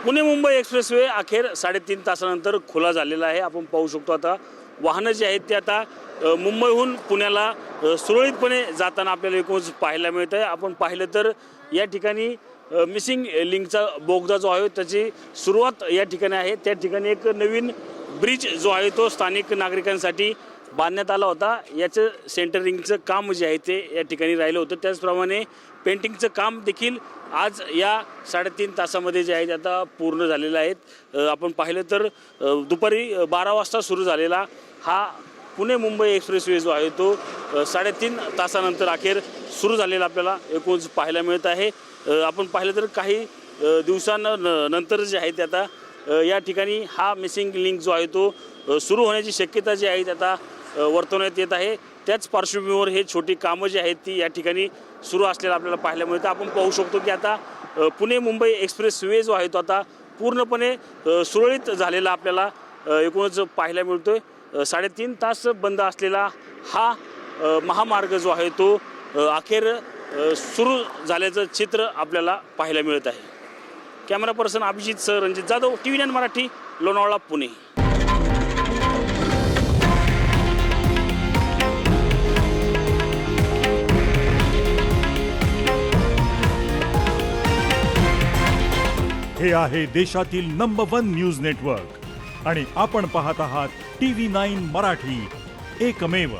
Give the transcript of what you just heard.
Pune Mumbai expressway अखेर 3.5 तासानंतर खुला झालेला आहे। आपण पाहू शकतो आता वाहनं जी आहेत ते आता मुंबईहून पुण्याला सुरळीतपणे जाताना आपल्याला एकूणच पाहायला मिळत आहे। आपण पाहिलं तर या ठिकाणी मिसिंग लिंकचा बोगदा जो आहे त्याची सुरुवात या ठिकाणी आहे। त्या ठिकाणी एक नवीन ब्रिज जो आहे तो स्थानिक नागरिकांसाठी बांधण्यात आला होता। याचं सेंटरिंगचं काम जे आहे ते या ठिकाणी राहिलं होतं। त्याचप्रमाणे पेंटिंगचं काम देखील आज या 3.5 तासामध्ये जे आहे आता पूर्ण झालेलं आहे। आपण पाहिलं तर दुपारी 12 वाजता सुरू झालेला हा पुणे मुंबई एक्सप्रेसवे जो आहे तो 3.5 तासानंतर अखेर सुरू झालेला आपल्याला एकूणच पाहायला मिळत आहे। आपण पाहिलं तर काही दिवसांनंतर जे आहे ते आता या ठिकाणी हा मिसिंग लिंक जो आहे तो सुरू होण्याची शक्यता जी आहे आता वर्तवण्यात येत आहे। त्याच पार्श्वभूमीवर हे छोटी कामं जी आहेत ती या ठिकाणी सुरू असलेलं आपल्याला पाहायला मिळतं। आपण पाहू शकतो की आता पुणे मुंबई एक्सप्रेसवे जो आहे तो आता पूर्णपणे सुरळीत झालेला आपल्याला एकूणच पाहायला मिळतोय। 3.5 तास बंद असलेला हा महामार्ग जो आहे तो अखेर सुरू झाल्याचं चित्र आपल्याला पाहायला मिळत आहे। Camera person Abhijit sir, Ranjit Jadhav, TV9 Marathi, Lonavala, Pune. हे आहे देशातील नंबर 1 न्यूज नेटवर्क आणि आपण पाहत आहात TV9 मराठी, एकमेव।